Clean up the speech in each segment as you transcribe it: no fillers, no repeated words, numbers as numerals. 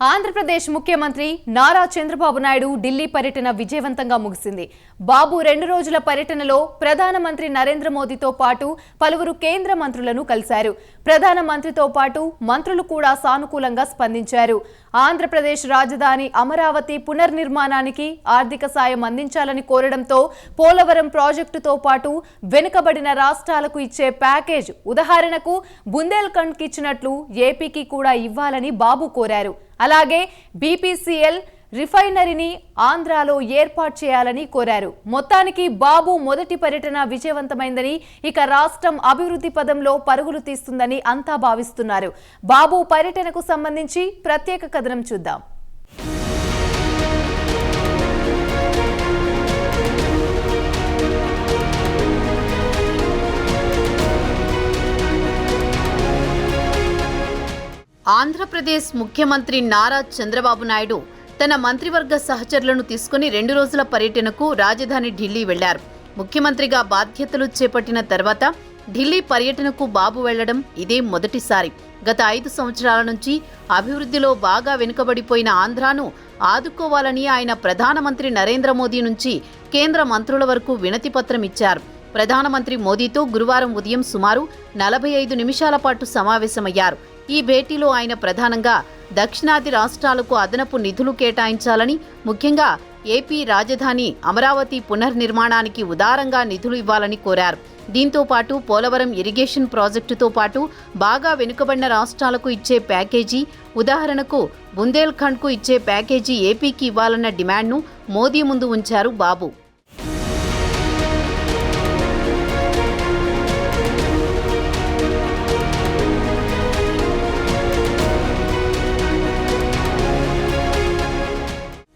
ఆంధ్రప్రదేశ్ ముఖ్యమంత్రి నారా చంద్రబాబు నాయుడు ఢిల్లీ పర్యటన విజయవంతంగా ముగిసింది. బాబు 2 రోజుల పర్యటనలో ప్రధానమంత్రి నరేంద్ర మోదీతో పాటు పలువురు కేంద్ర మంత్రులను కలిశారు. ప్రధానమంత్రితో పాటు మంత్రులు కూడా సానుకూలంగా స్పందించారు. ఆంధ్రప్రదేశ్ రాజధాని అమరావతి పునర్నిర్మాణానికి ఆర్థిక సాయం అందించాలని కోరడంతో పోలవరం ప్రాజెక్టుతో పాటు వెనుకబడిన రాష్ట్రాలకు ఇచ్చే ప్యాకేజ్ ఉదాహరణకు బుందేల్ఖండ్కి ఇచ్చినట్లు ఏపీకి కూడా ఇవ్వాలని బాబు కోరారు. అలాగే బీపీసీఎల్ రిఫైనరీని ఆంధ్రాలో ఏర్పాటు చేయాలని కోరారు. మొత్తానికి బాబు మొదటి పర్యటన విజయవంతమైందని, ఇక రాష్ట్రం అభివృద్ధి పదంలో పరుగులు తీస్తుందని అంతా భావిస్తున్నారు. బాబు పర్యటనకు సంబంధించి ప్రత్యేక కథనం చూద్దాం. ఆంధ్రప్రదేశ్ ముఖ్యమంత్రి నారా చంద్రబాబు నాయుడు తన మంత్రివర్గ సహచరులను తీసుకుని 2 రోజుల పర్యటనకు రాజధాని ఢిల్లీ వెళ్లారు. ముఖ్యమంత్రిగా బాధ్యతలు చేపట్టిన తర్వాత ఢిల్లీ పర్యటనకు బాబు వెళ్లడం ఇదే మొదటిసారి. గత 5 సంవత్సరాల నుంచి అభివృద్ధిలో బాగా వెనుకబడిపోయిన ఆంధ్రాను ఆదుకోవాలని ఆయన ప్రధానమంత్రి నరేంద్ర మోదీ నుంచి కేంద్ర మంత్రుల వరకు వినతి పత్రం ఇచ్చారు. ప్రధానమంత్రి మోదీతో గురువారం ఉదయం సుమారు 45 నిమిషాల పాటు సమావేశమయ్యారు. ఈ భేటీలో ఆయన ప్రధానంగా దక్షిణాది రాష్ట్రాలకు అదనపు నిధులు కేటాయించాలని, ముఖ్యంగా ఏపీ రాజధాని అమరావతి పునర్నిర్మాణానికి ఉదారంగా నిధులు ఇవ్వాలని కోరారు. దీంతో పాటు పోలవరం ఇరిగేషన్ ప్రాజెక్టుతో పాటు బాగా వెనుకబడిన రాష్ట్రాలకు ఇచ్చే ప్యాకేజీ, ఉదాహరణకు బుందేల్ఖండ్కు ఇచ్చే ప్యాకేజీ ఏపీకి ఇవ్వాలన్న డిమాండ్ను మోదీ ముందు ఉంచారు బాబు.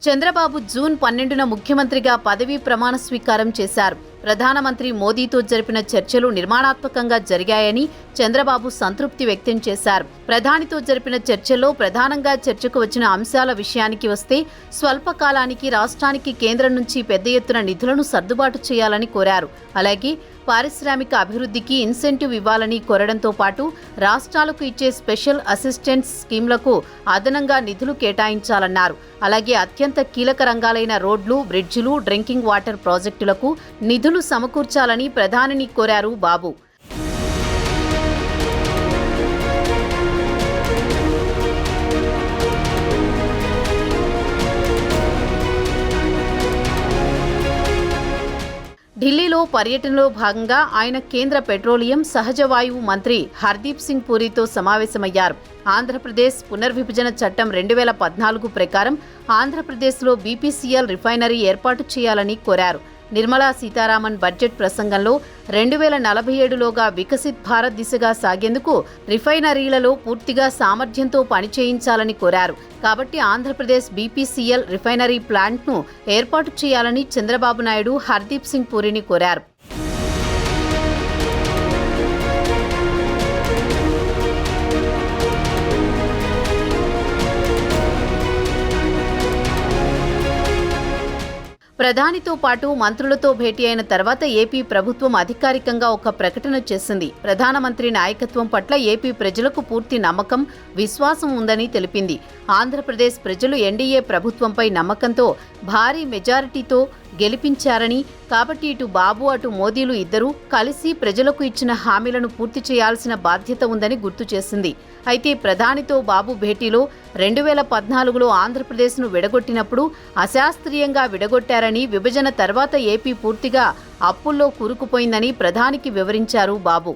చంద్రబాబు జూన్ 12న ముఖ్యమంత్రిగా పదవీ ప్రమాణ స్వీకారం చేశారు. ప్రధానమంత్రి మోదీతో జరిపిన చర్చలు నిర్మాణాత్మకంగా జరిగాయని చంద్రబాబు సంతృప్తి వ్యక్తం చేశారు. ప్రధానితో జరిపిన చర్చల్లో ప్రధానంగా చర్చకు వచ్చిన అంశాల విషయానికి వస్తే స్వల్పకాలానికి రాష్ట్రానికి కేంద్రం నుంచి పెద్ద ఎత్తున నిధులను సర్దుబాటు చేయాలని కోరారు. అలాగే పారిశ్రామిక అభివృద్ధికి ఇన్సెంటివ్ ఇవ్వాలని కోరడంతో పాటు రాష్ట్రాలకు ఇచ్చే స్పెషల్ అసిస్టెన్స్ స్కీమ్లకు అదనంగా నిధులు కేటాయించాలన్నారు. అలాగే అత్యంత కీలక రంగాలైన రోడ్లు, బ్రిడ్జిలు, డ్రింకింగ్ వాటర్ ప్రాజెక్టులకు నిధులు సమకూర్చాలని ప్రధానిని కోరారు బాబు. ఢిల్లీలో పర్యటనలో భాగంగా ఆయన కేంద్ర పెట్రోలియం, సహజ వాయువు మంత్రి హర్దీప్ సింగ్ పూరితో సమావేశమయ్యారు. ఆంధ్రప్రదేశ్ పునర్విభజన చట్టం 2014 ప్రకారం ఆంధ్రప్రదేశ్లో బీపీసీఎల్ రిఫైనరీ ఏర్పాటు చేయాలని కోరారు. నిర్మలా సీతారామన్ బడ్జెట్ ప్రసంగంలో 2047లోగా వికసిత్ భారత్ దిశగా సాగేందుకు రిఫైనరీలలో పూర్తిగా సామర్థ్యంతో పనిచేయించాలని కోరారు. కాబట్టి ఆంధ్రప్రదేశ్ బీపీసీఎల్ రిఫైనరీ ప్లాంట్ను ఏర్పాటు చేయాలని చంద్రబాబు నాయుడు హర్దీప్ సింగ్ పూరిని కోరారు. ప్రధానితో పాటు మంత్రులతో భేటీ అయిన తర్వాత ఏపీ ప్రభుత్వం అధికారికంగా ఒక ప్రకటన చేసింది. ప్రధానమంత్రి నాయకత్వం పట్ల ఏపీ ప్రజలకు పూర్తి నమ్మకం, విశ్వాసం ఉందని తెలిపింది. ఆంధ్రప్రదేశ్ ప్రజలు ఎన్డీఏ ప్రభుత్వంపై నమ్మకంతో భారీ మెజారిటీతో గెలిపించారని, కాబట్టి ఇటు బాబు అటు మోదీలు ఇద్దరూ కలిసి ప్రజలకు ఇచ్చిన హామీలను పూర్తి చేయాల్సిన బాధ్యత ఉందని గుర్తు చేసింది. అయితే ప్రధానితో బాబు భేటీలో 2014లో ఆంధ్రప్రదేశ్ను విడగొట్టినప్పుడు అశాస్త్రీయంగా విడగొట్టారని, విభజన తర్వాత ఏపీ పూర్తిగా అప్పుల్లో కూరుకుపోయిందని ప్రధానికి వివరించారు బాబు.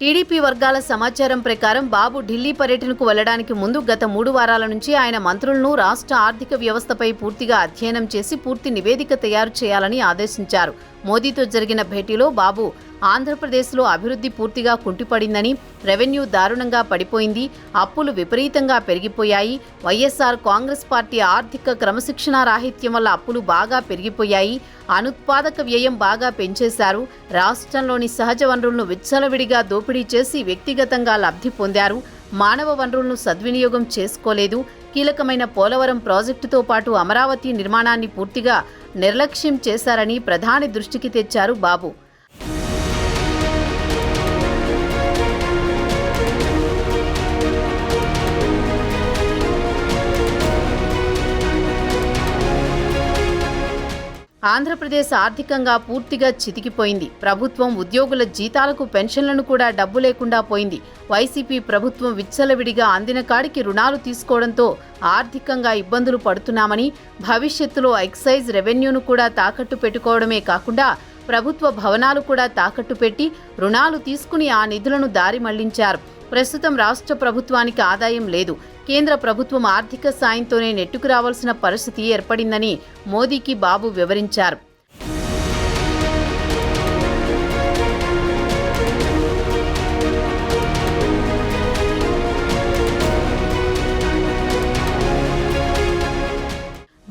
టీడీపీ వర్గాల సమాచారం ప్రకారం బాబు ఢిల్లీ పర్యటనకు వెళ్లడానికి ముందు గత 3 వారాల నుంచి ఆయన మంత్రులను రాష్ట్ర ఆర్థిక వ్యవస్థపై పూర్తిగా అధ్యయనం చేసి పూర్తి నివేదిక తయారు చేయాలని ఆదేశించారు. మోదీతో జరిగిన భేటీలో బాబు ఆంధ్రప్రదేశ్లో అభివృద్ధి పూర్తిగా కుంటిపడిందని, రెవెన్యూ దారుణంగా పడిపోయింది, అప్పులు విపరీతంగా పెరిగిపోయాయి, వైఎస్ఆర్ కాంగ్రెస్ పార్టీ ఆర్థిక క్రమశిక్షణా రాహిత్యం వల్ల అప్పులు బాగా పెరిగిపోయాయి, అనుత్పాదక వ్యయం బాగా పెంచేశారు, రాష్ట్రంలోని సహజ వనరులను విచ్చలవిడిగా దోపిడీ చేసి వ్యక్తిగతంగా లబ్ధి పొందారు, మానవ వనరులను సద్వినియోగం చేసుకోలేదు, కీలకమైన పోలవరం ప్రాజెక్టుతో పాటు అమరావతి నిర్మాణాన్ని పూర్తిగా నిర్లక్ష్యం చేశారని ప్రధాని దృష్టికి తెచ్చారు బాబు. ఆంధ్రప్రదేశ్ ఆర్థికంగా పూర్తిగా చితికిపోయింది. ప్రభుత్వం ఉద్యోగుల జీతాలకు పెన్షన్లను కూడా డబ్బు లేకుండా పోయింది. వైసీపీ ప్రభుత్వం విచ్చలవిడిగా అందిన కాడికి రుణాలు తీసుకోవడంతో ఆర్థికంగా ఇబ్బందులు పడుతున్నామని, భవిష్యత్తులో ఎక్సైజ్ రెవెన్యూను కూడా తాకట్టు పెట్టుకోవడమే కాకుండా ప్రభుత్వ భవనాలు కూడా తాకట్టు పెట్టి రుణాలు తీసుకుని ఆ నిధులను దారి మళ్లించారు. ప్రస్తుతం రాష్ట్ర ప్రభుత్వానికి ఆదాయం లేదు. కేంద్ర ప్రభుత్వం ఆర్థిక సాయంతోనే నెట్టుకు రావాల్సిన పరిస్థితి ఏర్పడిందని మోదీకి బాబు వివరించారు.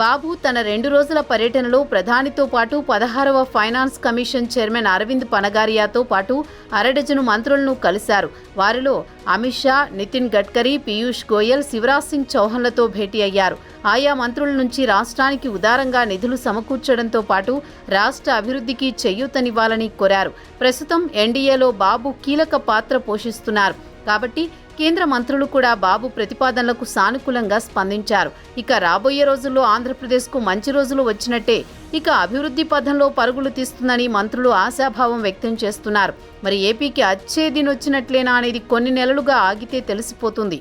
బాబు తన 2 రోజుల పర్యటనలో ప్రధానితో పాటు 16వ ఫైనాన్స్ కమిషన్ చైర్మన్ అరవింద్ పనగారియాతో పాటు అరడజను మంత్రులను కలిశారు. వారిలో అమిత్ షా, నితిన్ గడ్కరీ, పీయూష్ గోయల్, శివరాజ్ సింగ్ చౌహాన్లతో భేటీ అయ్యారు. ఆయా మంత్రుల నుంచి రాష్ట్రానికి ఉదారంగా నిధులు సమకూర్చడంతో పాటు రాష్ట్ర అభివృద్ధికి చేయూతనివ్వాలని కోరారు. ప్రస్తుతం ఎన్డీఏలో బాబు కీలక పాత్ర పోషిస్తున్నారు కాబట్టి కేంద్ర మంత్రులు కూడా బాబు ప్రతిపాదనలకు సానుకూలంగా స్పందించారు. ఇక రాబోయే రోజుల్లో ఆంధ్రప్రదేశ్కు మంచి రోజులు వచ్చినట్టే. ఇక అభివృద్ధి పథంలో పరుగులు తీస్తుందని మంత్రులు ఆశాభావం వ్యక్తం చేస్తున్నారు. మరి ఏపీకి అచ్చే దినొచ్చినట్లేనా అనేది కొన్ని నెలలుగా ఆగితే తెలిసిపోతుంది.